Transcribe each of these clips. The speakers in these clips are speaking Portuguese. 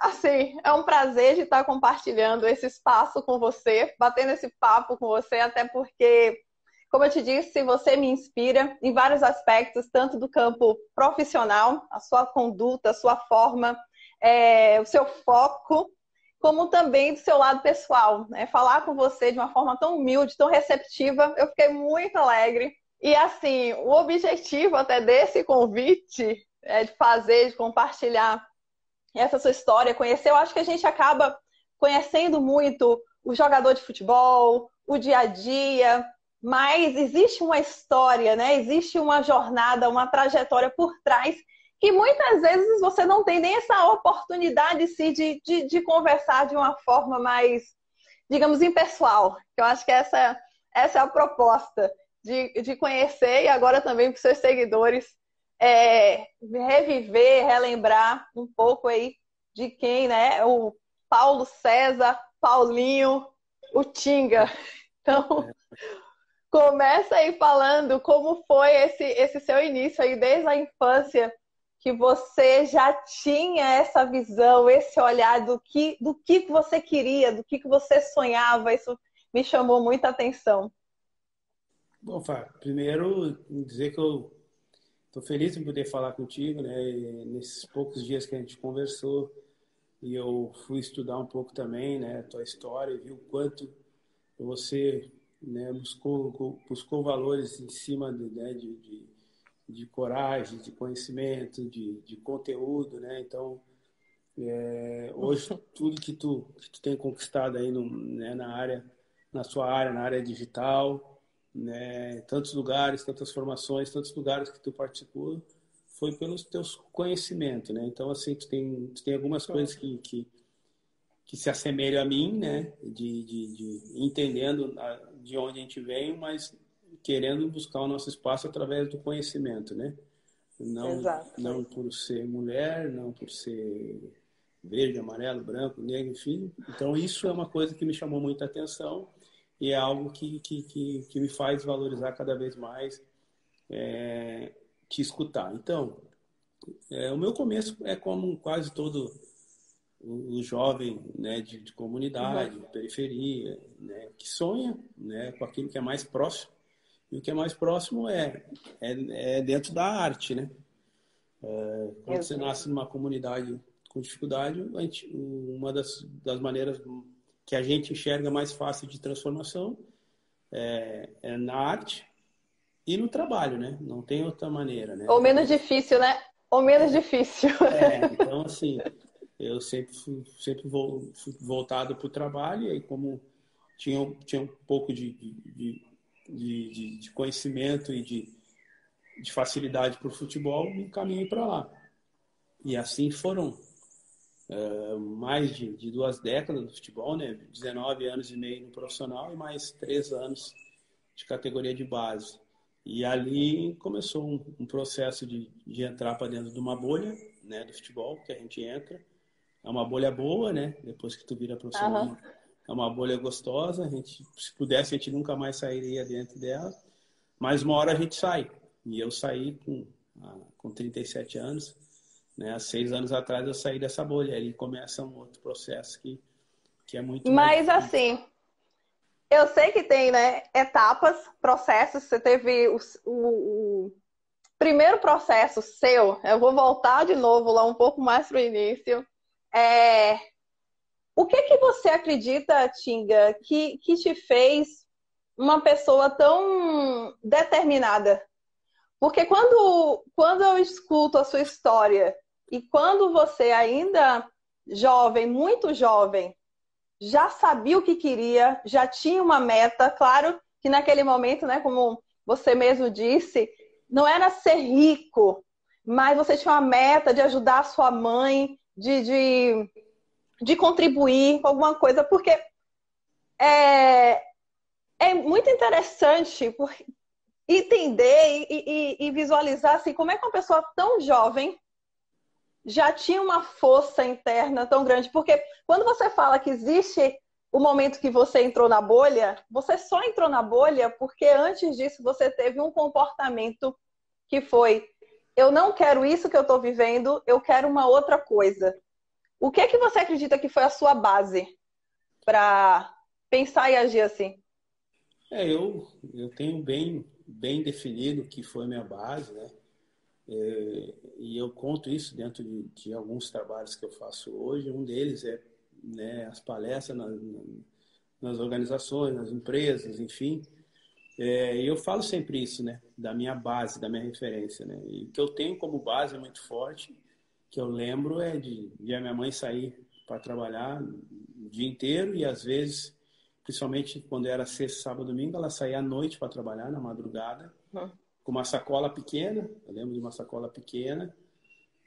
assim, é um prazer de estar compartilhando esse espaço com você, batendo esse papo com você, até porque, como eu te disse, você me inspira em vários aspectos, tanto do campo profissional, a sua conduta, a sua forma, o seu foco, como também do seu lado pessoal, né? Falar com você de uma forma tão humilde, tão receptiva, eu fiquei muito alegre. E assim, o objetivo até desse convite é de fazer, de compartilhar essa sua história, conhecer, eu acho que a gente acaba conhecendo muito o jogador de futebol, o dia a dia, mas existe uma história, né? Existe uma jornada, uma trajetória por trás que muitas vezes você não tem nem essa oportunidade de conversar de uma forma mais, digamos, impessoal. Eu acho que essa é a proposta, de conhecer e agora também para os seus seguidores reviver, relembrar um pouco aí de quem, né? O Paulo César, Paulinho, o Tinga. Então, começa aí falando como foi esse seu início aí desde a infância, que você já tinha essa visão, esse olhar do que você queria, do que você sonhava. Isso me chamou muita atenção. Bom, Fábio, primeiro dizer que eu estou feliz em poder falar contigo, né? E nesses poucos dias que a gente conversou, e eu fui estudar um pouco também, né, a tua história, e vi o quanto você, né, buscou valores em cima de coragem, de conhecimento, de conteúdo, né? Então, hoje tudo que tu tem conquistado aí né, na sua área, na área digital, né, tantos lugares, tantas formações, tantos lugares que tu participou, foi pelos teus conhecimentos, né? Então, assim, tu tem algumas coisas que se assemelham a mim, né? De entendendo de onde a gente veio, mas querendo buscar o nosso espaço através do conhecimento, né? Não Exato. por ser mulher, não por ser verde, amarelo, branco, negro, enfim. Então, isso é uma coisa que me chamou muita atenção e é algo que me faz valorizar cada vez mais te escutar. Então, o meu começo é como quase todo o jovem, né, de Uhum. comunidade, de periferia, né, que sonha, né, com aquilo que é mais próximo. E o que é mais próximo é dentro da arte, né? Quando você nasce numa comunidade com dificuldade, uma das maneiras que a gente enxerga mais fácil de transformação é na arte e no trabalho, né? Não tem outra maneira, né? Ou menos difícil, né? Ou menos difícil. Então, assim, eu sempre fui voltado para o trabalho, e aí como tinha um pouco de conhecimento e de facilidade para o futebol, me encaminhei para lá. E assim foram mais de 2 décadas no futebol, né? 19 anos e meio no profissional e mais 3 anos de categoria de base. E ali começou um processo de entrar para dentro de uma bolha, né, do futebol, que a gente entra. É uma bolha boa, né? Depois que tu vira Aham. profissional, é uma bolha gostosa. A gente, se pudesse, a gente nunca mais sairia dentro dela. Mas uma hora a gente sai. E eu saí com 37 anos, né? Há 6 anos atrás eu saí dessa bolha. Aí começa um outro processo que é muito mais Mas difícil. assim, eu sei que tem, né, etapas, processos. Você teve o primeiro processo seu. Eu vou voltar de novo lá um pouco mais para o início. É, o que você acredita, Tinga, que te fez uma pessoa tão determinada? Porque quando eu escuto a sua história e quando você ainda jovem, muito jovem, já sabia o que queria, já tinha uma meta, claro que naquele momento, né, como você mesmo disse, não era ser rico, mas você tinha uma meta de ajudar a sua mãe, de contribuir com alguma coisa, porque é, é muito interessante entender e visualizar assim, como é que uma pessoa tão jovem já tinha uma força interna tão grande. Porque quando você fala que existe o momento que você entrou na bolha, você só entrou na bolha porque antes disso você teve um comportamento que foi: eu não quero isso que eu estou vivendo, eu quero uma outra coisa. O que é que você acredita que foi a sua base para pensar e agir assim? Eu tenho bem definido o que foi minha base, né? E eu conto isso dentro de alguns trabalhos que eu faço hoje. Um deles é, né, as palestras nas organizações, nas empresas, enfim. E eu falo sempre isso, né? Da minha base, da minha referência, né? E o que eu tenho como base muito forte, que eu lembro é de a minha mãe sair para trabalhar o dia inteiro e às vezes, principalmente quando era sexta, sábado, domingo, ela saía à noite para trabalhar, na madrugada, com uma sacola pequena. Eu lembro de uma sacola pequena.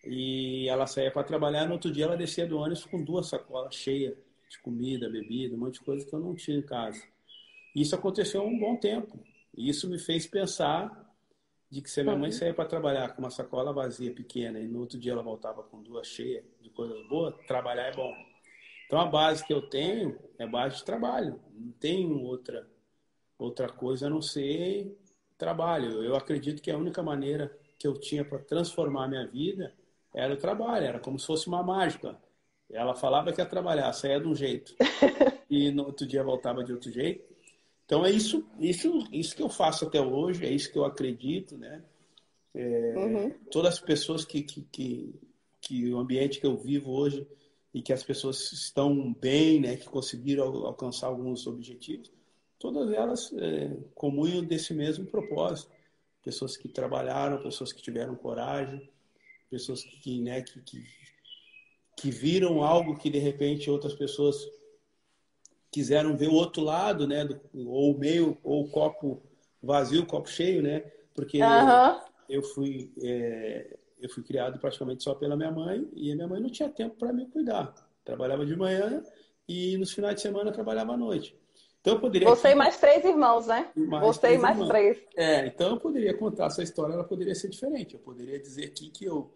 E ela saía para trabalhar, no outro dia ela descia do ônibus com 2 sacolas cheias de comida, bebida, um monte de coisa que eu não tinha em casa. Isso aconteceu há um bom tempo. E isso me fez pensar de que se a minha mãe Uhum. saía para trabalhar com uma sacola vazia, pequena, e no outro dia ela voltava com 2 cheias de coisas boas, trabalhar é bom. Então a base que eu tenho é base de trabalho. Não tenho outra coisa a não ser trabalho. Eu acredito que a única maneira que eu tinha para transformar a minha vida era o trabalho. Era como se fosse uma mágica. Ela falava que ia trabalhar, saía de um jeito e no outro dia voltava de outro jeito. Então é isso que eu faço até hoje, é isso que eu acredito, né? Uhum. Todas as pessoas que o ambiente que eu vivo hoje e que as pessoas estão bem, né, que conseguiram alcançar alguns objetivos, todas elas comunham desse mesmo propósito. Pessoas que trabalharam, pessoas que tiveram coragem, pessoas né, que viram algo que de repente outras pessoas quiseram ver o outro lado, né, ou meio, ou o copo vazio, o copo cheio, né, porque Aham. eu fui, eu fui criado praticamente só pela minha mãe e a minha mãe não tinha tempo para me cuidar. Trabalhava de manhã e nos finais de semana trabalhava à noite. Então eu poderia Você aqui e mais 3 irmãos, né? mais Você e 3 mais irmãos. 3. Então eu poderia contar essa história, ela poderia ser diferente. Eu poderia dizer aqui que eu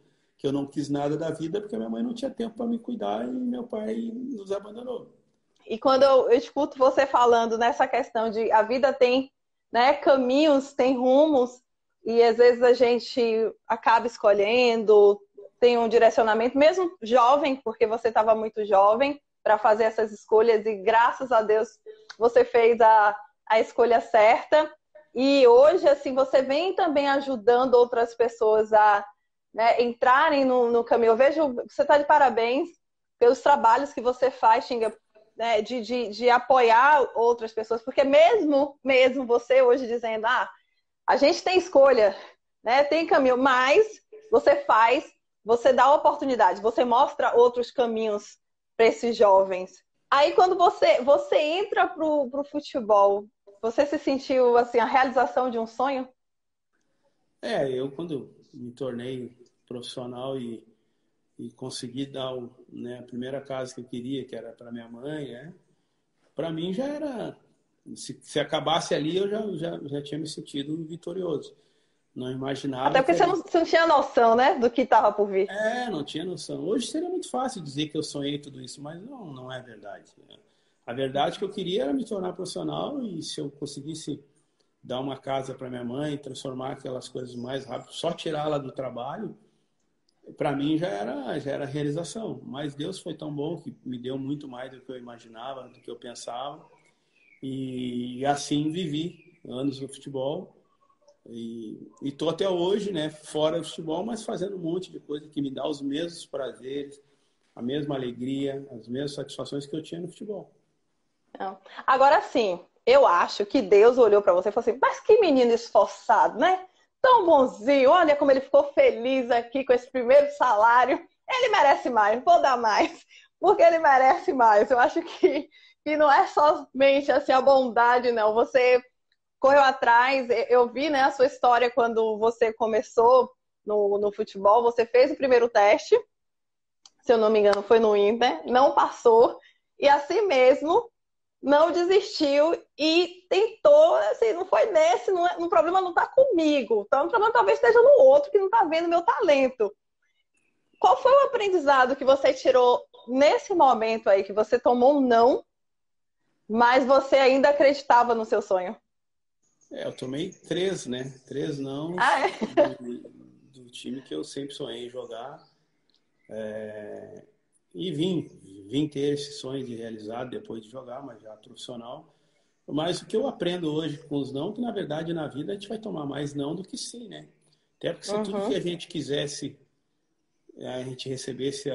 não quis nada da vida porque minha mãe não tinha tempo para me cuidar e meu pai nos abandonou. E quando eu escuto você falando nessa questão de a vida tem, né, caminhos, tem rumos, e às vezes a gente acaba escolhendo, tem um direcionamento, mesmo jovem, porque você estava muito jovem para fazer essas escolhas, e graças a Deus você fez a escolha certa. E hoje, assim, você vem também ajudando outras pessoas a, né, entrarem no caminho. Eu vejo, você está de parabéns pelos trabalhos que você faz, Tinga, né, de apoiar outras pessoas, porque mesmo você hoje dizendo, a gente tem escolha, né, tem caminho, mas você faz, você dá oportunidade, você mostra outros caminhos para esses jovens. Aí quando você entra pro futebol, você se sentiu assim a realização de um sonho? Eu quando me tornei profissional e consegui dar né, a primeira casa que eu queria, que era para minha mãe, para mim já era. Se acabasse ali, eu já tinha me sentido vitorioso. Não Até imaginava que porque você era. você não tinha noção, né, do que estava por vir. Não tinha noção. Hoje seria muito fácil dizer que eu sonhei tudo isso, mas não é verdade. A verdade que eu queria era me tornar profissional e se eu conseguisse dar uma casa para minha mãe, transformar aquelas coisas mais rápido, só tirá-la do trabalho, para mim já era realização. Mas Deus foi tão bom que me deu muito mais do que eu imaginava, do que eu pensava. E assim vivi anos no futebol. E estou até hoje, né, fora do futebol, mas fazendo um monte de coisa que me dá os mesmos prazeres, a mesma alegria, as mesmas satisfações que eu tinha no futebol. Não. Agora sim, eu acho que Deus olhou para você e falou assim: mas que menino esforçado, né? Tão bonzinho, olha como ele ficou feliz aqui com esse primeiro salário. Ele merece mais, vou dar mais, porque ele merece mais. Eu acho que não é somente assim, a bondade, não. Você correu atrás, eu vi, né, a sua história quando você começou no futebol, você fez o primeiro teste, se eu não me engano, foi no Inter, não passou, e assim mesmo não desistiu e tentou, assim, não foi nesse, o problema não está comigo, então o problema talvez esteja no outro que não está vendo meu talento. Qual foi o aprendizado que você tirou nesse momento aí, que você tomou um não, mas você ainda acreditava no seu sonho? Eu tomei 3, né? 3 Ah, nãos é? do time que eu sempre sonhei em jogar. e vim ter esse sonho de realizar depois de jogar, mas já profissional. Mas o que eu aprendo hoje com os não, que na verdade na vida a gente vai tomar mais não do que sim, né? Até porque se tudo que Uhum. a gente quisesse, a gente recebesse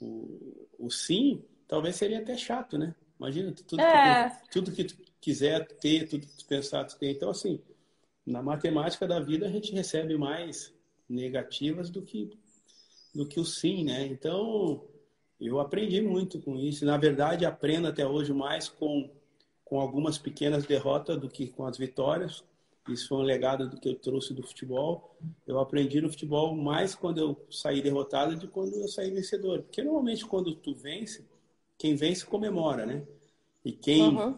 o sim, talvez seria até chato, né? Imagina É, tudo que tu quiser ter, tudo que tu pensar tu ter. Então, assim, na matemática da vida a gente recebe mais negativas do que o sim, né? Então, eu aprendi muito com isso. Na verdade, aprendo até hoje mais com algumas pequenas derrotas do que com as vitórias. Isso foi um legado do que eu trouxe do futebol. Eu aprendi no futebol mais quando eu saí derrotado do que quando eu saí vencedor. Porque normalmente quando tu vence, quem vence comemora, né? E quem, uhum.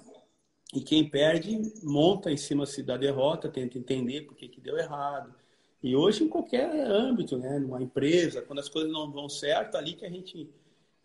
e quem perde monta em cima da derrota, tenta entender por que deu errado. E hoje em qualquer âmbito, né? Numa empresa, quando as coisas não vão certo, ali que a gente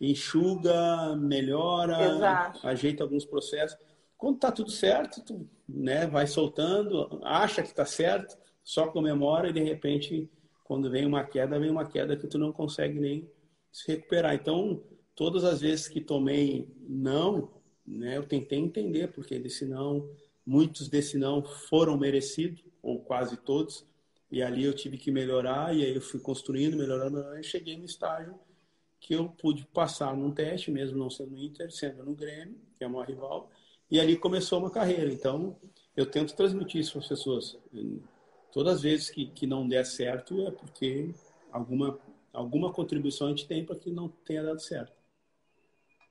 enxuga, melhora, Exato. ajeita alguns processos. Quando tá tudo certo, tu, né, vai soltando, acha que tá certo, só comemora e de repente, quando vem uma queda que tu não consegue nem se recuperar. Então, todas as vezes que tomei não, né, eu tentei entender porque desse não, muitos desse não foram merecidos, ou quase todos, e ali eu tive que melhorar, e aí eu fui construindo, melhorando, e cheguei no estágio que eu pude passar num teste, mesmo não sendo no Inter, sendo no Grêmio, que é o maior rival, e ali começou uma carreira. Então, eu tento transmitir isso para as pessoas. Todas as vezes que não der certo, é porque alguma contribuição a gente tem para que não tenha dado certo.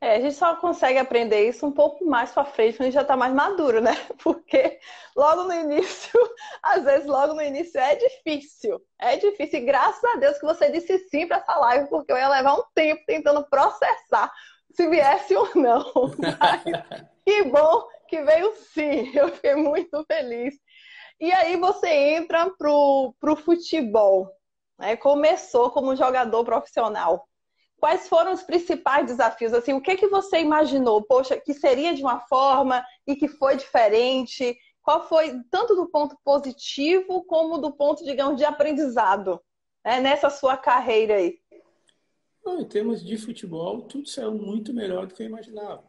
É, a gente só consegue aprender isso um pouco mais pra frente, quando a gente já tá mais maduro, né? Porque logo no início, às vezes logo no início é difícil. É difícil. E graças a Deus que você disse sim pra essa live, porque eu ia levar um tempo tentando processar se viesse ou não. Mas que bom que veio sim. Eu fiquei muito feliz. E aí você entra pro futebol, né? Começou como jogador profissional. Quais foram os principais desafios? Assim, o que que você imaginou, poxa, que seria de uma forma e que foi diferente? Qual foi, tanto do ponto positivo como do ponto, digamos, de aprendizado, né, nessa sua carreira aí? Não, em termos de futebol, tudo saiu muito melhor do que eu imaginava.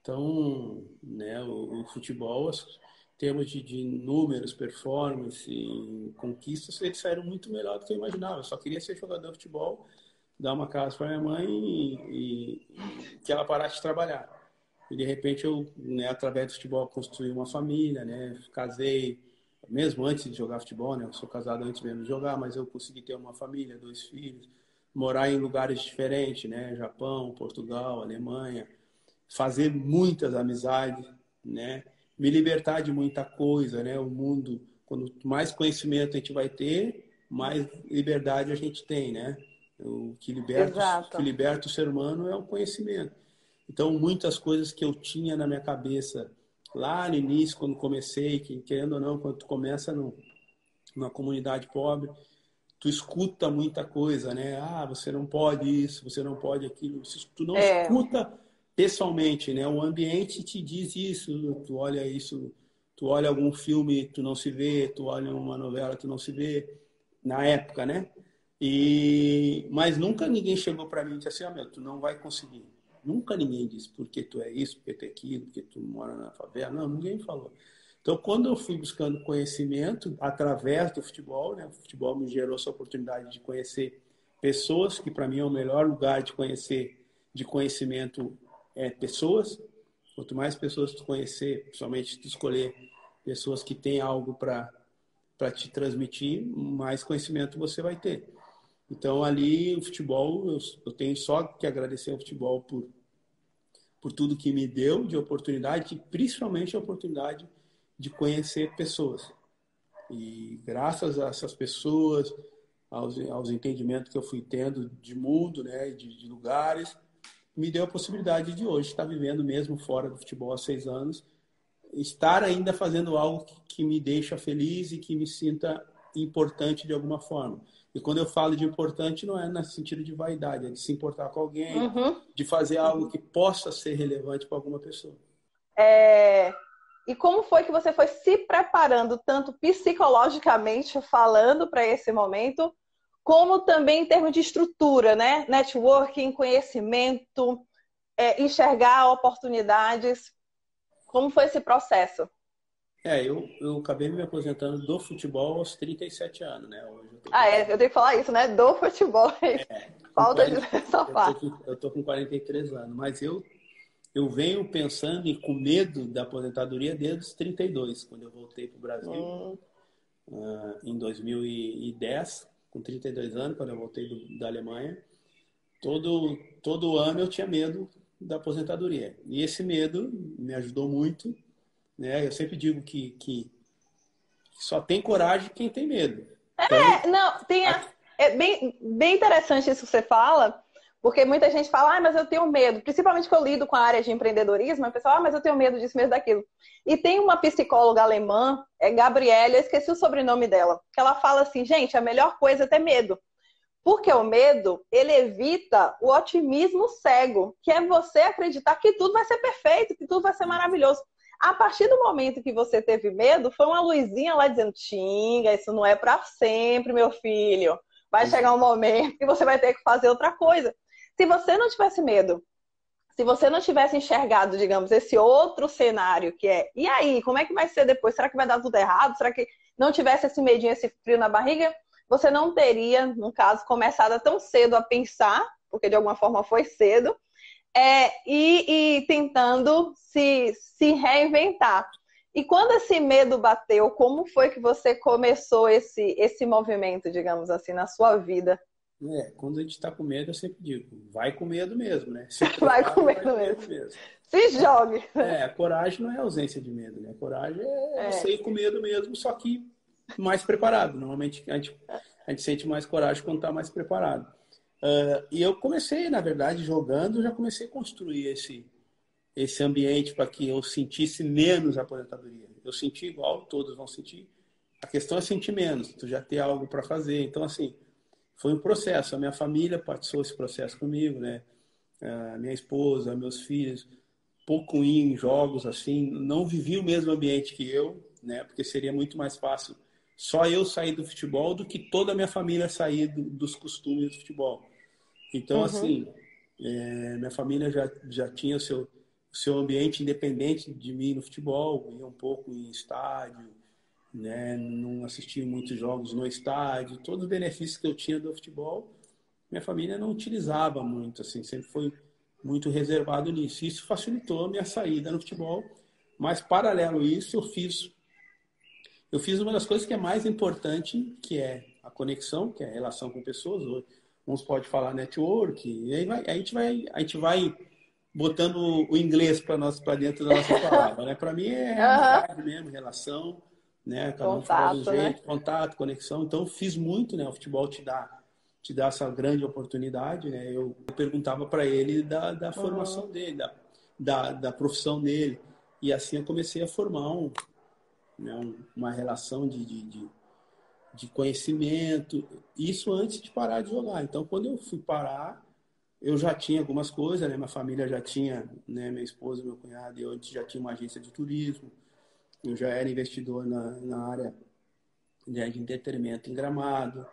Então, né, o futebol, em termos de números, performance, conquistas, eles saíram muito melhor do que eu imaginava. Eu só queria ser jogador de futebol, dar uma casa para minha mãe e que ela parasse de trabalhar. E de repente eu, né, através do futebol, construí uma família, né, casei, mesmo antes de jogar futebol, né, eu sou casado antes mesmo de jogar, mas eu consegui ter uma família, 2 filhos, morar em lugares diferentes, né, Japão, Portugal, Alemanha, fazer muitas amizades, né? Me libertar de muita coisa, né? O mundo, quando mais conhecimento a gente vai ter, mais liberdade a gente tem, né? O que Exato. liberta o ser humano é o conhecimento. Então, muitas coisas que eu tinha na minha cabeça lá no início, quando comecei, que querendo ou não, quando tu começa numa comunidade pobre, tu escuta muita coisa, né? Ah, você não pode isso, você não pode aquilo. Tu não É, escuta pessoalmente, né? O ambiente te diz isso. Tu olha algum filme, tu não se vê, tu olha uma novela, tu não se vê. Na época, né? Mas nunca ninguém chegou para mim e disse assim, ah, meu, tu não vai conseguir. Nunca ninguém disse porque tu é isso, porque tu é aquilo, porque tu mora na favela. Não, ninguém falou. Então, quando eu fui buscando conhecimento através do futebol, né, o futebol me gerou essa oportunidade de conhecer pessoas, que para mim é o melhor lugar de conhecer, de conhecimento, é pessoas. Quanto mais pessoas tu conhecer, principalmente tu escolher pessoas que têm algo para te transmitir, mais conhecimento você vai ter. Então, ali, o futebol, eu tenho só que agradecer ao futebol por tudo que me deu de oportunidade, e principalmente a oportunidade de conhecer pessoas. E graças a essas pessoas, aos entendimentos que eu fui tendo de mundo, né, de lugares, me deu a possibilidade de hoje estar vivendo mesmo fora do futebol há 6 anos, estar ainda fazendo algo que me deixa feliz e que me sinta importante de alguma forma. E quando eu falo de importante, não é no sentido de vaidade, é de se importar com alguém, uhum, de fazer algo uhum. que possa ser relevante para alguma pessoa. É, e como foi que você foi se preparando, tanto psicologicamente falando, para esse momento, como também em termos de estrutura, né? Networking, conhecimento, enxergar oportunidades. Como foi esse processo? Eu acabei me aposentando do futebol aos 37 anos, né? Hoje eu tô com Eu tenho que falar isso, né? Do futebol. com Falta de 40, essa parte. eu tô com 43 anos, mas eu venho pensando e com medo da aposentadoria desde os 32, quando eu voltei para o Brasil, em 2010, com 32 anos, quando eu voltei da Alemanha. Todo ano eu tinha medo da aposentadoria. E esse medo me ajudou muito, né? Eu sempre digo que só tem coragem quem tem medo. Então, Não, a- é bem interessante isso que você fala, porque muita gente fala, mas eu tenho medo, principalmente que eu lido com a área de empreendedorismo, a pessoa, mas eu tenho medo disso, medo daquilo. E tem uma psicóloga alemã, Gabriele, eu esqueci o sobrenome dela, que ela fala assim, gente, a melhor coisa é ter medo. Porque o medo, ele evita o otimismo cego, que é você acreditar que tudo vai ser perfeito, que tudo vai ser maravilhoso. A partir do momento que você teve medo, foi uma luzinha lá dizendo: Tinga, isso não é para sempre, meu filho. Vai chegar um momento que você vai ter que fazer outra coisa. Se você não tivesse medo, se você não tivesse enxergado, digamos, esse outro cenário que e aí, como é que vai ser depois? Será que vai dar tudo errado? Será que não tivesse esse medinho, esse frio na barriga? Você não teria, no caso, começado tão cedo a pensar, porque de alguma forma foi cedo, e tentando se reinventar. E quando esse medo bateu, como foi que você começou esse movimento, digamos assim, na sua vida? quando a gente está com medo, eu sempre digo, vai com medo mesmo, né? Se Vai com prepara e vai medo com medo mesmo. mesmo. Se jogue. A coragem não é ausência de medo, né? A coragem é É. você ir com medo mesmo, só que mais preparado. Normalmente a gente sente mais coragem quando está mais preparado. E eu comecei, na verdade, jogando, já comecei a construir esse ambiente para que eu sentisse menos a aposentadoria. Eu senti igual, todos vão sentir. A questão é sentir menos, tu já ter algo para fazer. Então, assim, foi um processo. A minha família passou esse processo comigo, né? A minha esposa, meus filhos, pouco em jogos, assim, não vivi o mesmo ambiente que eu, né? Porque seria muito mais fácil só eu sair do futebol do que toda a minha família sair dos costumes do futebol. Então, Uhum. assim, minha família já tinha o seu ambiente independente de mim no futebol, ia um pouco em estádio, né? Não assistia muitos jogos no estádio, todos os benefícios que eu tinha do futebol, minha família não utilizava muito, assim, sempre foi muito reservado nisso. Isso facilitou a minha saída no futebol, mas paralelo a isso, eu fiz uma das coisas que é mais importante, que é a conexão, que é a relação com pessoas. Uns pode falar network, e aí a gente vai botando o inglês para dentro da nossa palavra, né? Para mim é Uhum. amizade mesmo, relação, né? Cada um fala de um Contato, né? jeito, contato, conexão. Então eu fiz muito, né? O futebol te dá essa grande oportunidade, né? Eu perguntava para ele da Uhum. formação dele, da profissão dele, e assim eu comecei a formar uma relação de conhecimento, isso antes de parar de jogar. Então, quando eu fui parar, eu já tinha algumas coisas, né? Minha família já tinha, né? Minha esposa, meu cunhado, eu já tinha uma agência de turismo, eu já era investidor na área, né, de entretenimento em Gramado.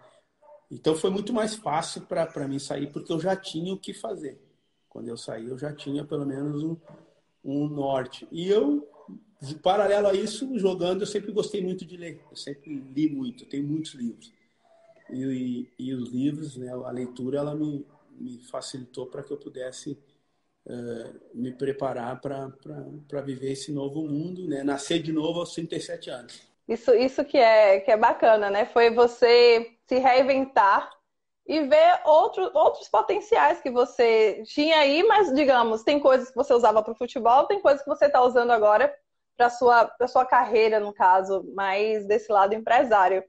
Então, foi muito mais fácil para mim sair, porque eu já tinha o que fazer. Quando eu saí, eu já tinha pelo menos um norte. E eu, de paralelo a isso, jogando, eu sempre gostei muito de ler. Eu sempre li muito, eu tenho muitos livros. E os livros, né, a leitura, ela me facilitou para que eu pudesse me preparar para viver esse novo mundo, né? Nascer de novo aos 37 anos. Isso que é bacana, né? Foi você se reinventar e ver outros potenciais que você tinha aí, mas, digamos, tem coisas que você usava para o futebol, tem coisas que você está usando agora para sua carreira, no caso, mais desse lado empresário.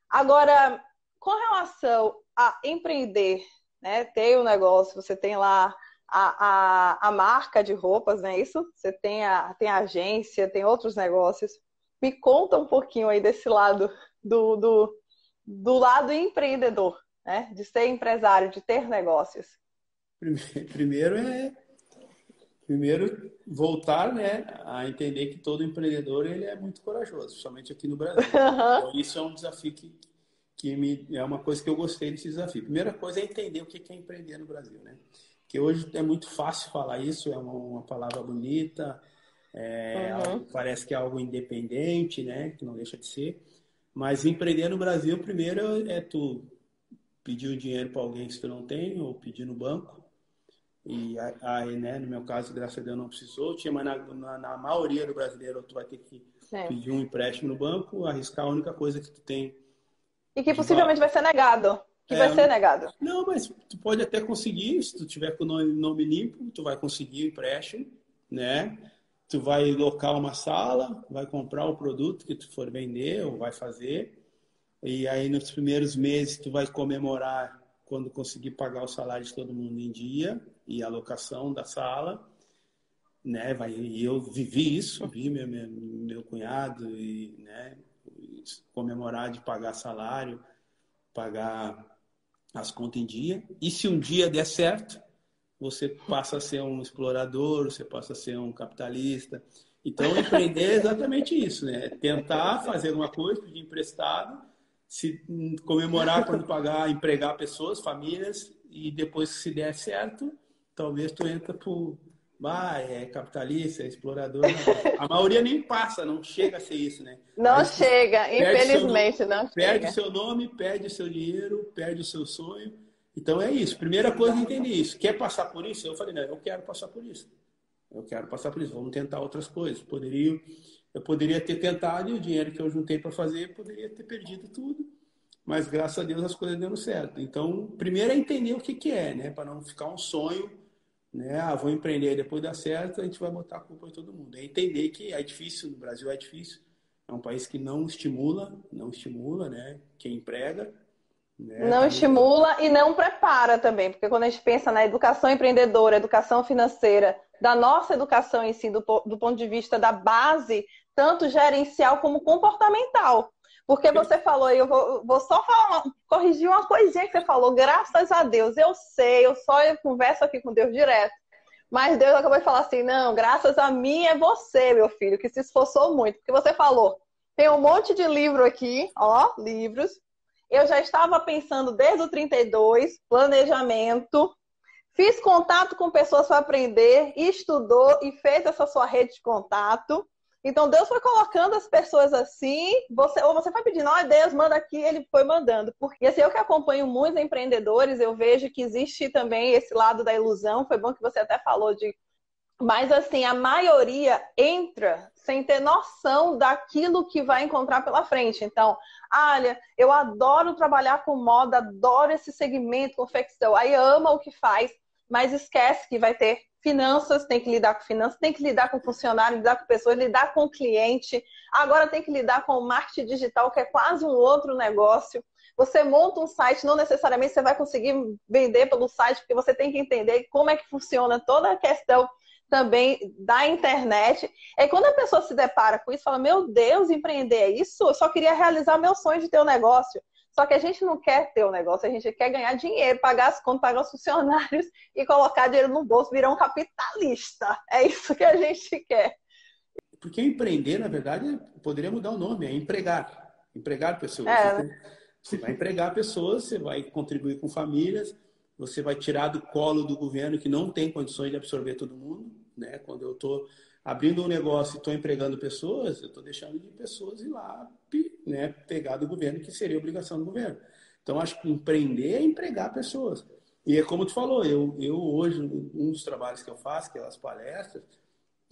Agora, com relação a empreender, né? Ter o negócio, você tem lá a marca de roupas, não é isso? Você tem a agência, tem outros negócios. Me conta um pouquinho aí desse lado do lado empreendedor, né? De ser empresário, de ter negócios. Primeiro primeiro voltar, né, a entender que todo empreendedor ele é muito corajoso, somente aqui no Brasil. Então isso é um desafio que é uma coisa que eu gostei desse desafio. Primeira coisa é entender o que é empreender no Brasil, né? Porque hoje é muito fácil falar isso, é uma palavra bonita, Uhum. parece que é algo independente, né? Que não deixa de ser. Mas empreender no Brasil, primeiro é tu pedir o dinheiro para alguém que tu não tem, ou pedir no banco. E aí, né, no meu caso, graças a Deus, não precisou. Mas na maioria do brasileiro, tu vai ter que Sim. pedir um empréstimo no banco, arriscar a única coisa que tu tem E que de possivelmente vai ser negado. Que vai ser negado. não, mas tu pode até conseguir, se tu tiver com o nome limpo, tu vai conseguir o empréstimo, né? Tu vai locar uma sala, vai comprar o produto que tu for vender ou vai fazer. E aí nos primeiros meses tu vai comemorar quando conseguir pagar o salário de todo mundo em dia e a locação da sala, né? E eu vivi isso, vi meu cunhado e, né, comemorar de pagar salário, pagar as contas em dia. E se um dia der certo, você passa a ser um explorador, você passa a ser um capitalista. Então, empreender é exatamente isso, né? Tentar fazer alguma coisa, pedir emprestado, se comemorar quando pagar, empregar pessoas, famílias, e depois, se der certo, talvez tu entra por é capitalista, é explorador. Não. A maioria nem passa, não chega a ser isso, né? Não Aí chega, infelizmente não perde o chega. seu nome, perde o seu dinheiro, perde o seu sonho. Então é isso. Primeira coisa é entender isso. Quer passar por isso? Eu falei, não, eu quero passar por isso. Eu quero passar por isso. Vamos tentar outras coisas. Eu poderia ter tentado e o dinheiro que eu juntei para fazer, poderia ter perdido tudo. Mas graças a Deus as coisas deram certo. Então, primeiro é entender o que é, né? Para não ficar um sonho, né? Ah, vou empreender, depois dá certo, a gente vai botar a culpa em todo mundo. É entender que é difícil, no Brasil é difícil. É um país que não estimula, né? Quem emprega, né? Não Tá muito... estimula e não prepara também, porque quando a gente pensa na educação empreendedora, educação financeira, da nossa educação em si, do ponto de vista da base, tanto gerencial como comportamental. Porque você falou, e eu vou só falar, corrigir uma coisinha que você falou, graças a Deus, eu converso aqui com Deus direto. Mas Deus acabou de falar assim, não, graças a mim é você, meu filho, que se esforçou muito. Porque você falou, tem um monte de livro aqui, ó, livros. Eu já estava pensando desde o 32, planejamento, fiz contato com pessoas para aprender, estudou e fez essa sua rede de contato. Então Deus foi colocando as pessoas assim, ou você foi pedindo, ó, Deus, manda aqui, ele foi mandando. Porque assim, eu que acompanho muitos empreendedores, eu vejo que existe também esse lado da ilusão. Foi bom que você até falou de. Mas assim, a maioria entra sem ter noção daquilo que vai encontrar pela frente. Então, olha, eu adoro trabalhar com moda, adoro esse segmento, confecção. Aí ama o que faz, mas esquece que vai ter finanças, tem que lidar com finanças, tem que lidar com funcionário, lidar com pessoas, lidar com cliente. Agora tem que lidar com o marketing digital, que é quase um outro negócio. Você monta um site, não necessariamente você vai conseguir vender pelo site, porque você tem que entender como é que funciona toda a questão também da internet. É quando a pessoa se depara com isso, fala, meu Deus, empreender é isso? Eu só queria realizar meu sonho de ter um negócio. Só que a gente não quer ter um negócio, a gente quer ganhar dinheiro, pagar as contas, pagar os funcionários e colocar dinheiro no bolso, virar um capitalista. É isso que a gente quer. Porque empreender, na verdade, poderia mudar o nome, é empregar. Empregar pessoas. É, Você vai empregar pessoas, você vai contribuir com famílias, você vai tirar do colo do governo que não tem condições de absorver todo mundo, né? Quando eu estou abrindo um negócio e estou empregando pessoas, eu estou deixando de pessoas ir lá, né, pegar do governo, que seria obrigação do governo. Então, acho que empreender é empregar pessoas. E é como tu falou, eu hoje, um dos trabalhos que eu faço, que é as palestras,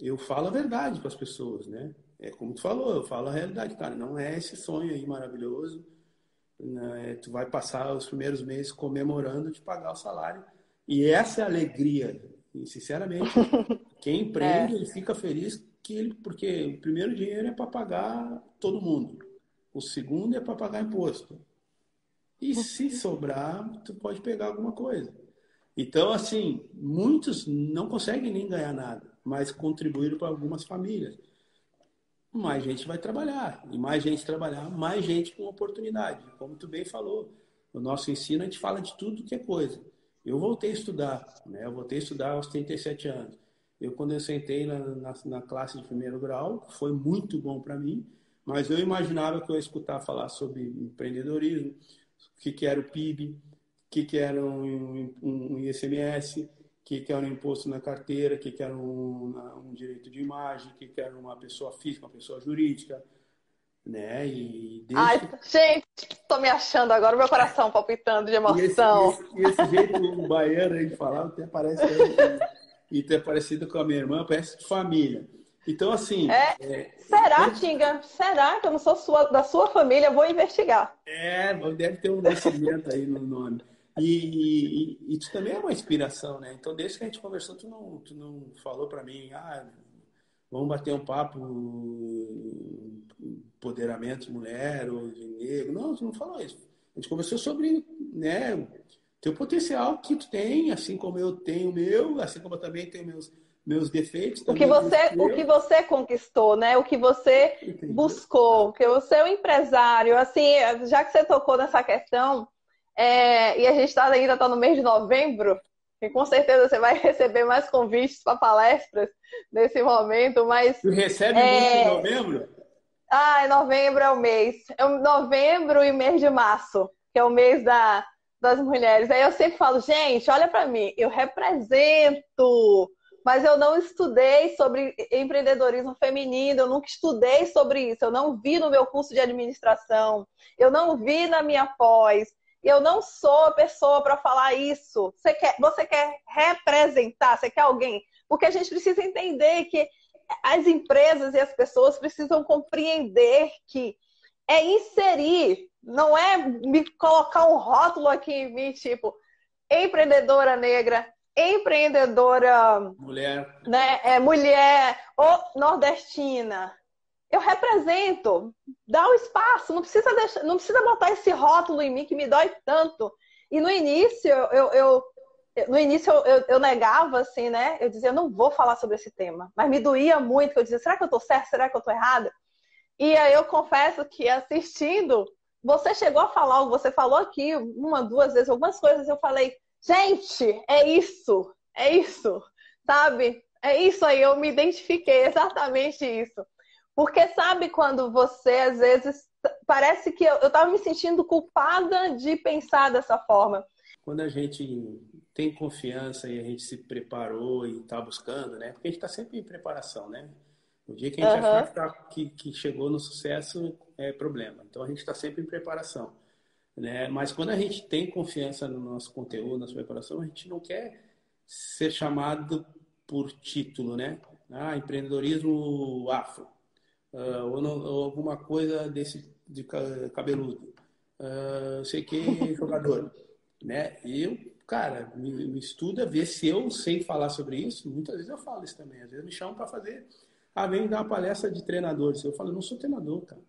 eu falo a verdade para as pessoas, né? É como tu falou, eu falo a realidade, cara, não é esse sonho aí maravilhoso, né? Tu vai passar os primeiros meses comemorando de pagar o salário. E essa é a alegria. E, sinceramente, quem empreende, é. ele fica feliz porque o primeiro dinheiro é para pagar todo mundo. O segundo é para pagar imposto. E se sobrar, tu pode pegar alguma coisa. Então, assim, muitos não conseguem nem ganhar nada, mas contribuíram para algumas famílias. Mais gente vai trabalhar. E mais gente trabalhar, mais gente com oportunidade. Como tu bem falou, no nosso ensino a gente fala de tudo que é coisa. Eu voltei a estudar, né? Eu voltei a estudar aos 37 anos. Quando eu sentei na classe de primeiro grau, foi muito bom para mim, mas eu imaginava que eu ia escutar falar sobre empreendedorismo, que era o PIB, que era um ICMS, que era um imposto na carteira, que era um direito de imagem, que era uma pessoa física, uma pessoa jurídica, né? E desde Ai, gente, tô me achando agora, meu coração palpitando de e esse, e emoção. esse, e esse jeito baiano aí de falar até parece e até parecido com a minha irmã, parece de família. Então, assim, É, será, Tinga? Será que eu não sou da sua família? Eu vou investigar. deve ter um nascimento aí no nome. E tu também é uma inspiração, né? Então, desde que a gente conversou, tu não falou para mim, vamos bater um papo, empoderamento de mulher ou de negro. Não, tu não falou isso. A gente conversou sobre, né, teu potencial que tu tem, assim como eu tenho o meu, assim como eu também tenho meus defeitos, O que também os teus. você conquistou, né? O que você Entendeu? buscou, que você é um empresário. Assim, já que você tocou nessa questão, e a gente ainda está no mês de novembro, e com certeza você vai receber mais convites para palestras nesse momento, mas Tu recebe muito em é, novembro? novembro é o mês. É novembro e mês de março, que é o mês das mulheres. Aí eu sempre falo, gente, olha para mim, eu represento, mas eu não estudei sobre empreendedorismo feminino, eu nunca estudei sobre isso, eu não vi no meu curso de administração, eu não vi na minha pós, eu não sou a pessoa para falar isso. Você quer representar, você quer alguém? Porque a gente precisa entender que as empresas e as pessoas precisam compreender que é inserir, não é me colocar um rótulo aqui em mim, tipo, empreendedora negra, empreendedora, Mulher. né, mulher ou nordestina. Eu represento, dá o espaço, não precisa botar esse rótulo em mim que me dói tanto. E no início eu negava, assim, né? Eu dizia, eu não vou falar sobre esse tema. Mas me doía muito, que eu dizia, será que eu tô certa? Será que eu tô errada? E aí eu confesso que assistindo, você chegou a falar, você falou aqui uma, duas vezes, algumas coisas, eu falei, gente, é isso, sabe? É isso aí, eu me identifiquei, exatamente isso. Porque sabe quando você, às vezes, parece que eu tava me sentindo culpada de pensar dessa forma. Quando a gente tem confiança e a gente se preparou e está buscando, né? Porque a gente está sempre em preparação, né? O dia que a gente achar Aham. que chegou no sucesso é problema. Então a gente está sempre em preparação, né? Mas quando a gente tem confiança no nosso conteúdo, na sua preparação, a gente não quer ser chamado por título, né? Empreendedorismo afro, ou alguma coisa desse de cabeludo, sei que jogador, né? E eu, cara, me estuda, ver se eu sei falar sobre isso. Muitas vezes eu falo isso também. Às vezes me chamam para fazer, vem dar uma palestra de treinadores. Eu falo, eu não sou treinador, cara.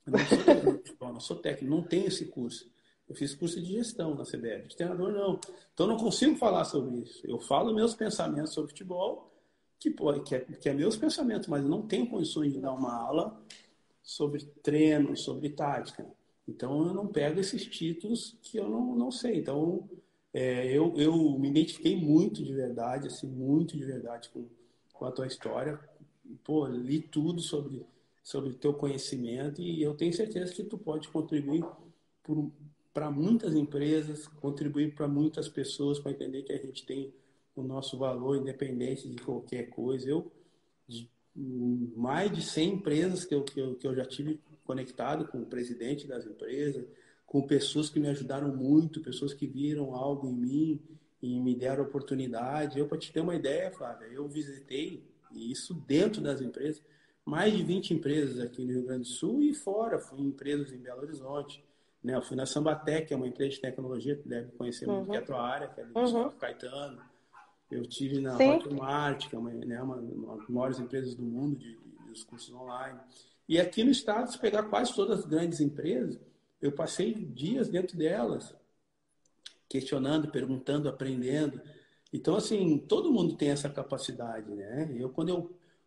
Eu não sou treinador de futebol, não sou técnico, não tenho esse curso. Eu fiz curso de gestão na CBF, de treinador não. Então eu não consigo falar sobre isso. Eu falo meus pensamentos sobre futebol, que é meus pensamentos, mas eu não tenho condições de dar uma aula sobre treino, sobre tática. Então, eu não pego esses títulos que eu não sei. Então, eu me identifiquei muito de verdade, assim, muito de verdade com a tua história. Pô, li tudo sobre o teu conhecimento e eu tenho certeza que tu pode contribuir para muitas empresas, contribuir para muitas pessoas para entender que a gente tem o nosso valor independente de qualquer coisa. De mais de 100 empresas que eu já tive conectado com o presidente das empresas, com pessoas que me ajudaram muito, pessoas que viram algo em mim e me deram oportunidade. Para te ter uma ideia, Flávia, eu visitei, e isso dentro das empresas, mais de 20 empresas aqui no Rio Grande do Sul e fora. Fui em empresas em Belo Horizonte, né? Eu fui na Sambatec, que é uma empresa de tecnologia, que deve conhecer muito, que é a Uhum. tua área, que é do Uhum. Gustavo Caetano. Eu tive na Sim. Hotmart, que é uma das maiores empresas do mundo dos cursos online. E aqui no estado, se pegar quase todas as grandes empresas, eu passei dias dentro delas, questionando, perguntando, aprendendo. Então, assim, todo mundo tem essa capacidade, né?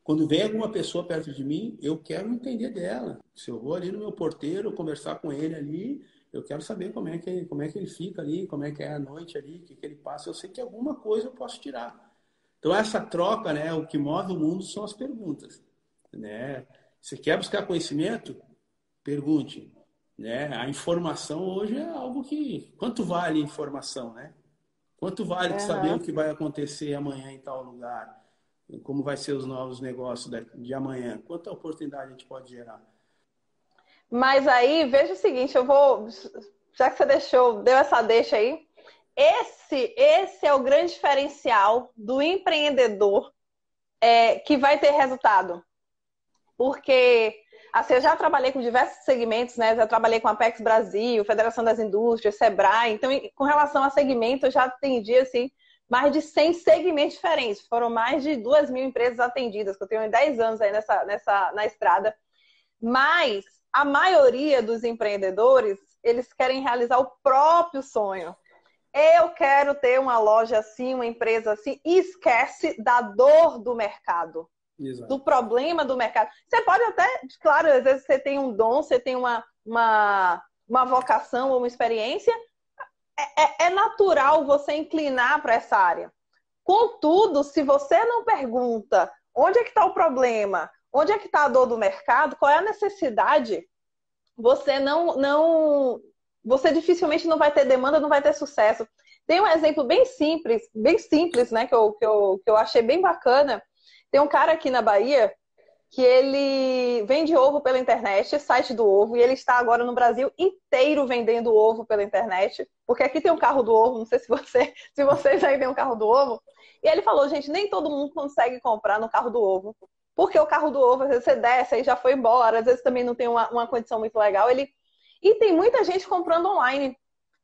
Quando vem alguma pessoa perto de mim, eu quero entender dela. Se eu vou ali no meu porteiro, conversar com ele ali, eu quero saber como é que ele fica ali, como é que é a noite ali, o que ele passa. Eu sei que alguma coisa eu posso tirar. Então, essa troca, né, o que move o mundo são as perguntas, né? Você quer buscar conhecimento? Pergunte. né? A informação hoje é algo que... Quanto vale a informação, né? Quanto vale saber o Aham. que vai acontecer amanhã em tal lugar? Como vai ser os novos negócios de amanhã? Quanta oportunidade a gente pode gerar? Mas aí, veja o seguinte, eu vou, já que você deu essa deixa aí, esse é o grande diferencial do empreendedor que vai ter resultado. Porque assim, eu já trabalhei com diversos segmentos, né? Já trabalhei com a Apex Brasil, Federação das Indústrias, Sebrae. Então, com relação a segmento, eu já atendi assim, mais de 100 segmentos diferentes. Foram mais de 2.000 empresas atendidas, que eu tenho 10 anos aí na estrada. Mas a maioria dos empreendedores, eles querem realizar o próprio sonho. Eu quero ter uma loja assim, uma empresa assim, e esquece da dor do mercado, do Exato. problema do mercado. Você pode até, claro, às vezes você tem um dom, você tem uma vocação ou uma experiência, é natural você inclinar para essa área. Contudo, se você não pergunta onde é que está o problema, onde é que está a dor do mercado, qual é a necessidade, você você dificilmente não vai ter demanda, não vai ter sucesso. Tem um exemplo bem simples, né, que eu achei bem bacana. Tem um cara aqui na Bahia que ele vende ovo pela internet, site do ovo, e ele está agora no Brasil inteiro vendendo ovo pela internet, porque aqui tem um carro do ovo, não sei se vocês aí têm um carro do ovo. E ele falou, gente, nem todo mundo consegue comprar no carro do ovo, porque o carro do ovo, às vezes você desce e já foi embora, às vezes também não tem uma condição muito legal. E tem muita gente comprando online.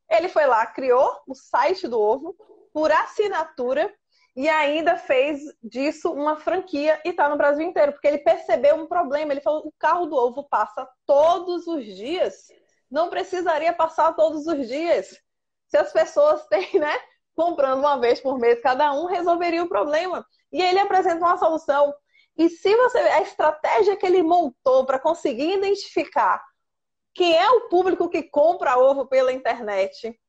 Ele foi lá, criou o site do ovo por assinatura e ainda fez disso uma franquia e está no Brasil inteiro, porque ele percebeu um problema. Ele falou, o carro do ovo passa todos os dias, não precisaria passar todos os dias. Se as pessoas têm, né, comprando uma vez por mês cada um, resolveria o problema. E ele apresenta uma solução. E se você a estratégia que ele montou para conseguir identificar quem é o público que compra ovo pela internet,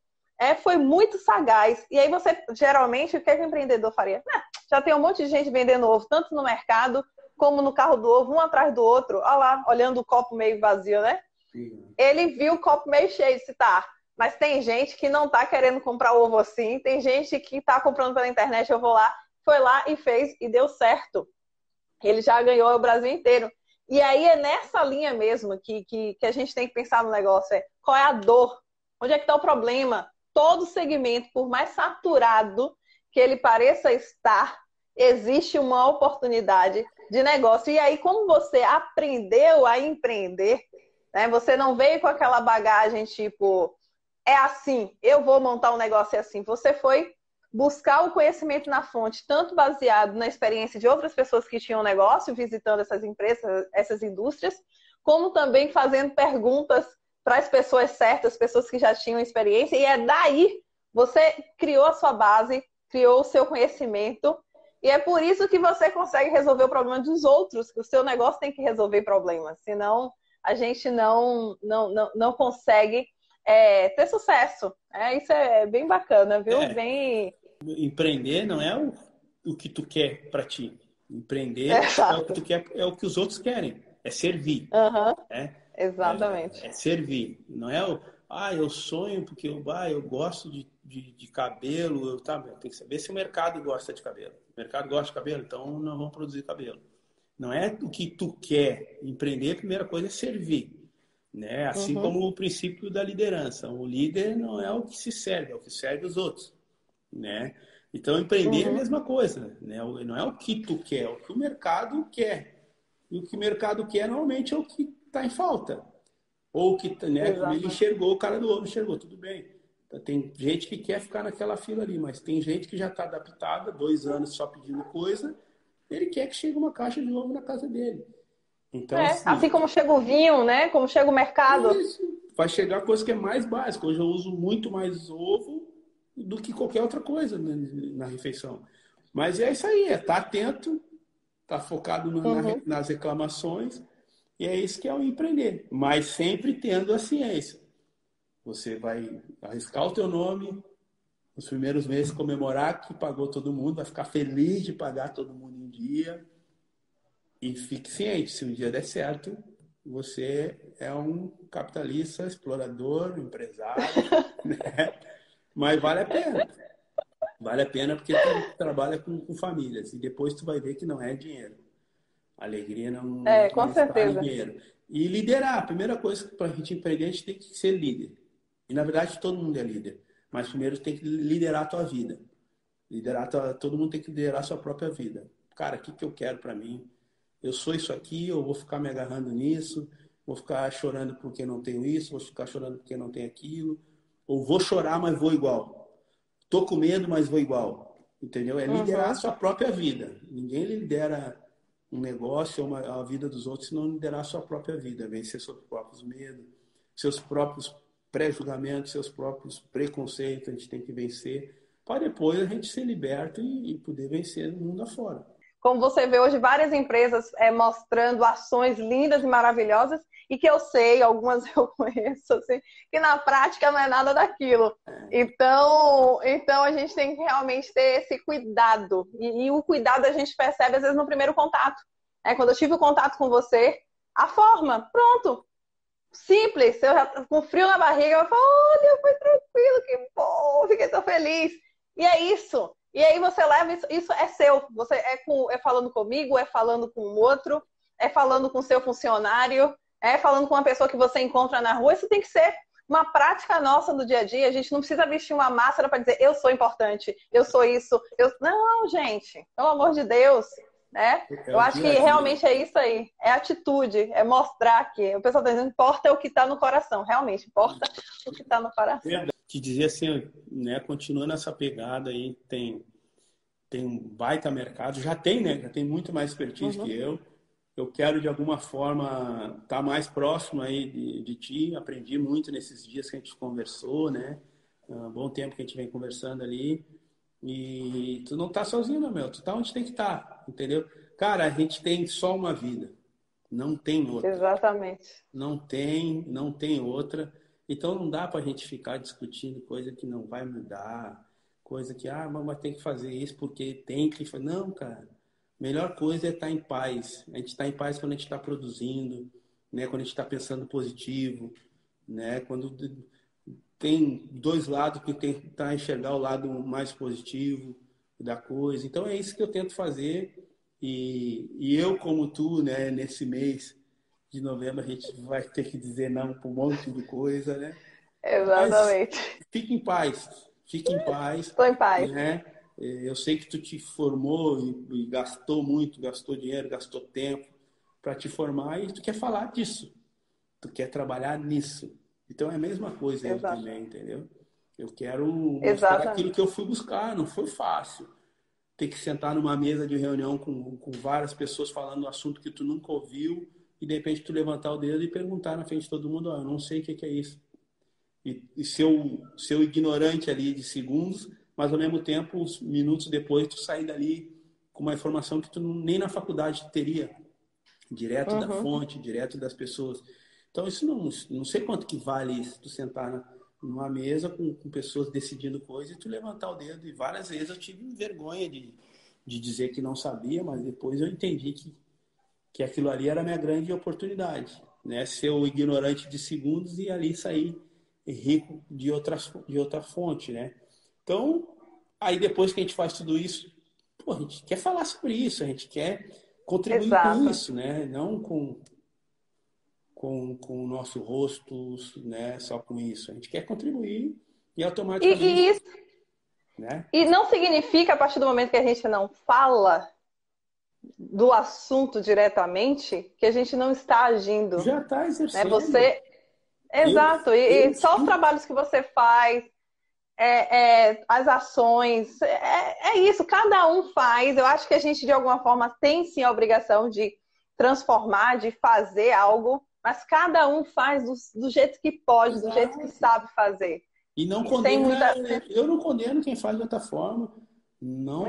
foi muito sagaz. E aí você, geralmente, o que é que o empreendedor faria? Já tem um monte de gente vendendo ovo, tanto no mercado como no carro do ovo, um atrás do outro. Olha lá, olhando o copo meio vazio, né? Sim. Ele viu o copo meio cheio, disse, tá, mas tem gente que não tá querendo comprar ovo assim, tem gente que tá comprando pela internet, eu vou lá. Foi lá e fez, e deu certo. Ele já ganhou o Brasil inteiro. E aí é nessa linha mesmo que a gente tem que pensar no negócio. Qual é a dor? Onde é que está o problema? Todo segmento, por mais saturado que ele pareça estar, existe uma oportunidade de negócio. E aí, como você aprendeu a empreender, né, você não veio com aquela bagagem tipo, é assim, eu vou montar um negócio assim. Você foi buscar o conhecimento na fonte, tanto baseado na experiência de outras pessoas que tinham negócio, visitando essas empresas, essas indústrias, como também fazendo perguntas para as pessoas certas, pessoas que já tinham experiência, e é daí você criou a sua base, criou o seu conhecimento, e é por isso que você consegue resolver o problema dos outros, que o seu negócio tem que resolver problemas, senão a gente não consegue ter sucesso. Isso é bem bacana, viu? É, Bem, empreender não é o que tu quer para ti. Empreender é o que exato. tu quer, é o que os outros querem. É servir, Uhum, né? exatamente. É servir. Não é eu sonho porque eu gosto de cabelo. Tem que saber se o mercado gosta de cabelo. O mercado gosta de cabelo, então não vamos produzir cabelo. Não é o que tu quer. Empreender, a primeira coisa é servir. Né? Assim Uhum, como o princípio da liderança. O líder não é o que se serve, é o que serve os outros. Né? Então, empreender é a uhum, mesma coisa. Né? Não é o que tu quer, é o que o mercado quer. E o que o mercado quer, normalmente, é o que está em falta. Ou que, né, como ele exatamente. enxergou, o cara do ovo enxergou, tudo bem. Então, tem gente que quer ficar naquela fila ali, mas tem gente que já está adaptada, 2 anos só pedindo coisa, ele quer que chegue uma caixa de ovo na casa dele. Então, Assim assim, como chega o vinho, né? Como chega o mercado. isso vai chegar a coisa que é mais básica. Hoje eu uso muito mais ovo do que qualquer outra coisa na refeição. Mas é isso aí, é estar atento, estar focado Uhum, nas reclamações, e é isso que é o empreender. Mas sempre tendo a ciência. Você vai arriscar o teu nome nos primeiros meses, comemorar que pagou todo mundo, vai ficar feliz de pagar todo mundo em dia. E fique ciente, se um dia der certo, você é um capitalista, explorador, empresário, né? Mas vale a pena. Vale a pena porque tu trabalha com famílias e depois tu vai ver que não é dinheiro. A alegria Com não está em certeza. dinheiro. E liderar, a primeira coisa para a gente empreender, a gente tem que ser líder. E na verdade todo mundo é líder. Mas primeiro tem que liderar a tua vida. Todo mundo tem que liderar a sua própria vida. Cara, o que que eu quero para mim? Eu sou isso aqui, eu vou ficar me agarrando nisso, vou ficar chorando porque não tenho isso, vou ficar chorando porque não tenho aquilo, ou vou chorar, mas vou igual. Tô com medo, mas vou igual. Entendeu? É liderar a Uhum. sua própria vida. Ninguém lidera um negócio ou a vida dos outros se não liderar a sua própria vida. Vencer seus próprios medos, seus próprios pré-julgamentos, seus próprios preconceitos. A gente tem que vencer para depois a gente ser liberto e poder vencer no mundo afora. Como você vê hoje, várias empresas mostrando ações lindas e maravilhosas, e que eu sei, algumas eu conheço, assim, que na prática não é nada daquilo. Então a gente tem que realmente ter esse cuidado. E o cuidado a gente percebe, às vezes, no primeiro contato. Quando eu tive o contato com você, a forma, pronto, simples. Eu já, com frio na barriga, eu falo, olha, foi tranquilo, que bom, fiquei tão feliz. E é isso. E aí você leva isso é seu. Você é falando comigo, é falando com o outro, é falando com o seu funcionário, é falando com uma pessoa que você encontra na rua. Isso tem que ser uma prática nossa do dia a dia. A gente não precisa vestir uma máscara para dizer eu sou importante, eu sou isso. Não, gente, pelo amor de Deus. Né? É Eu o acho dia que a dia. realmente é isso aí. É atitude, é mostrar que o pessoal está dizendo, importa o que está no coração. Realmente, importa o que está no coração. Te dizer assim, né, continuando essa pegada aí, tem um baita mercado, já tem, né? Já tem muito mais expertise que eu. Eu quero, de alguma forma, estar mais próximo aí de ti. Aprendi muito nesses dias que a gente conversou, né? Um bom tempo que a gente vem conversando ali. E tu não tá sozinho, não, meu. Tu tá onde tem que estar, entendeu? Cara, a gente tem só uma vida. Não tem outra. Exatamente. Não tem outra. Então não dá pra gente ficar discutindo coisa que não vai mudar. Coisa que, mas tem que fazer isso porque tem que fazer. Não, cara. Melhor coisa é estar em paz. A gente está em paz quando a gente está produzindo, né? Quando a gente está pensando positivo, né? Quando tem dois lados que tentar enxergar o lado mais positivo da coisa. Então é isso que eu tento fazer. E eu, como tu, né? Nesse mês de novembro a gente vai ter que dizer não para um monte de coisa, né? Mas Exatamente. fique em paz, Estou em paz. né? Eu sei que tu te formou e gastou muito, gastou dinheiro, gastou tempo para te formar e tu quer falar disso, tu quer trabalhar nisso. Então é a mesma coisa eu Exato. também, entendeu? Eu quero mostrar aquilo que Exatamente. eu fui buscar, não foi fácil. Ter que sentar numa mesa de reunião com várias pessoas falando um assunto que tu nunca ouviu e de repente tu levantar o dedo e perguntar na frente de todo mundo, eu não sei o que é isso. E ser ignorante ali de segundos, mas ao mesmo tempo, uns minutos depois, tu sair dali com uma informação que tu nem na faculdade teria, direto da fonte, direto das pessoas. Então, isso não sei quanto que vale isso, tu sentar numa mesa com pessoas decidindo coisas e tu levantar o dedo. E várias vezes eu tive vergonha de dizer que não sabia, mas depois eu entendi que aquilo ali era a minha grande oportunidade, né? Ser o ignorante de segundos e ali sair rico de outra fonte, né? Então, aí depois que a gente faz tudo isso, a gente quer falar sobre isso, a gente quer contribuir com Exato. isso, né? Não com o nosso rosto, né? Só com isso. A gente quer contribuir e automaticamente, Isso, né? e não significa, a partir do momento que a gente não fala do assunto diretamente, que a gente não está agindo. Já está Né? exercendo. Eu, Exato. eu E só os escuto. trabalhos que você faz, as ações, é isso, cada um faz. Eu acho que a gente, de alguma forma, tem sim a obrigação de transformar, de fazer algo, mas cada um faz do jeito que pode, do jeito que Exato. sabe fazer. E não E sem condena, muita. eu não condeno quem faz de outra forma. É, Não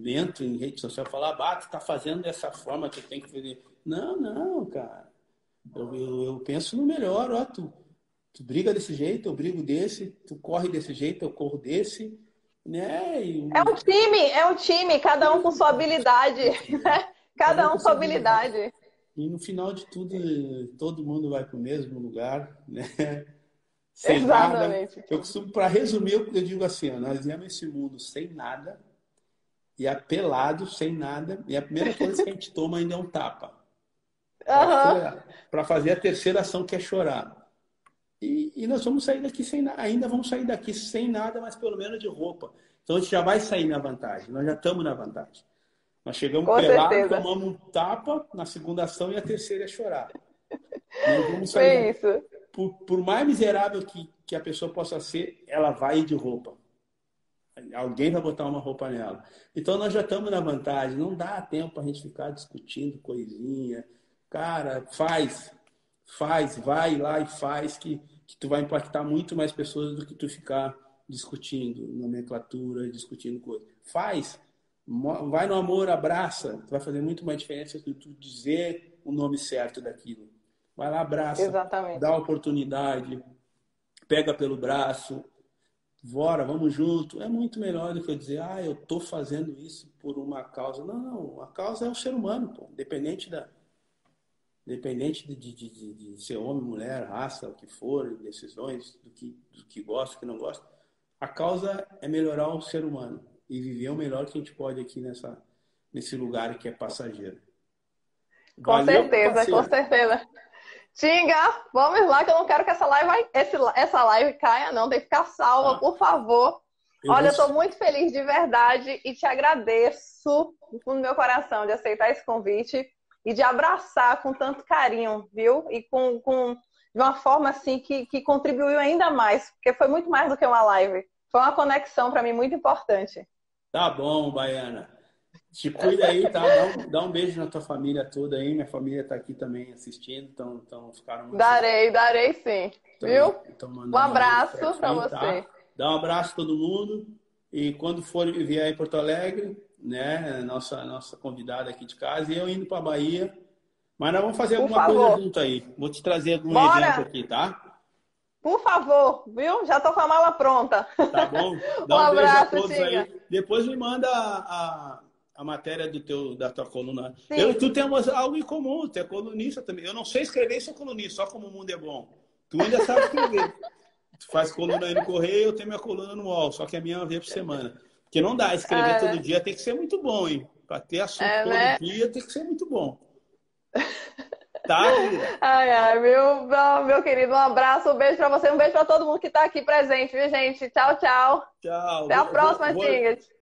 entro em rede social falar, tu tá fazendo dessa forma, tu tem que fazer. Não, cara. Eu penso no melhor, ó, tu briga desse jeito, eu brigo desse, tu corre desse jeito, eu corro desse, né? é um time, cada um com sua habilidade, né? Cada um Cada um com com sua sua habilidade. habilidade. E no final de tudo, todo mundo vai para o mesmo lugar, né? Sem nada. Exatamente. Eu costumo, para resumir, eu digo assim, ó, nós viemos esse mundo sem nada, e apelado, sem nada, e a primeira coisa que a gente toma ainda é um tapa. Aham. Para fazer a terceira ação, que é chorar. E nós vamos sair daqui sem nada, ainda vamos sair daqui sem nada, mas pelo menos de roupa. Então a gente já vai sair na vantagem, nós já estamos na vantagem. Nós chegamos Com pelados, certeza. tomamos um tapa na segunda ação e a terceira é chorar. Nós vamos sair Foi daqui. isso. Por mais miserável que a pessoa possa ser, ela vai ir de roupa. Alguém vai botar uma roupa nela. Então nós já estamos na vantagem. Não dá tempo para a gente ficar discutindo coisinha. Cara, vai lá e faz que tu vai impactar muito mais pessoas do que tu ficar discutindo nomenclatura, discutindo coisa. Faz. Vai no amor, abraça. Tu vai fazer muito mais diferença do que tu dizer o nome certo daquilo. Vai lá, abraça, Exatamente. dá oportunidade, pega pelo braço, bora, vamos junto. É muito melhor do que eu dizer, eu tô fazendo isso por uma causa. Não, a causa é o ser humano, pô. Independente de ser homem, mulher, raça, o que for, decisões, do que gosta, do que não gosta. A causa é melhorar o ser humano e viver o melhor que a gente pode aqui nesse lugar que é passageiro. Com Valeu, meu certeza, com parceiro. certeza. Tinga, vamos lá, que eu não quero que essa live caia, não. Tem que ficar salva, Tá? por favor. Eu Olha, vou... eu estou muito feliz de verdade e te agradeço do fundo do meu coração de aceitar esse convite e de abraçar com tanto carinho, viu? E de uma forma assim que contribuiu ainda mais, porque foi muito mais do que uma live. Foi uma conexão para mim muito importante. Tá bom, Baiana. Te cuida aí, tá? Dá um beijo na tua família toda aí. Minha família tá aqui também assistindo, então ficaram assim. Darei sim, viu? Um Mandando um beijo abraço pra para ti, você. tá? Dá um abraço a todo mundo. E quando for vier aí em Porto Alegre, né? Nossa convidada aqui de casa, e eu indo pra Bahia. Mas nós vamos fazer Por alguma coisa favor. junto aí. Vou te trazer algum evento Bora! aqui, tá? Por favor, viu? Já tô com a mala pronta. Tá bom? Um Dá um beijo a abraço, todos Tinga. aí. Depois me manda a matéria da tua coluna. Eu e Sim. tu temos algo em comum, tu é colunista também. Eu não sei escrever e sou colunista, só como o mundo é bom. Tu ainda sabe escrever. Tu faz coluna aí no Correio, eu tenho minha coluna no UOL, só que a minha é uma vez por semana. Porque não dá, escrever todo Né? dia tem que ser muito bom, hein? Para ter assunto todo Né? dia tem que ser muito bom. Tá, querida? Ai, meu querido, um abraço, um beijo pra você, um beijo pra todo mundo que tá aqui presente, viu, gente? Tchau, tchau. Tchau. Até a próxima, Tinga.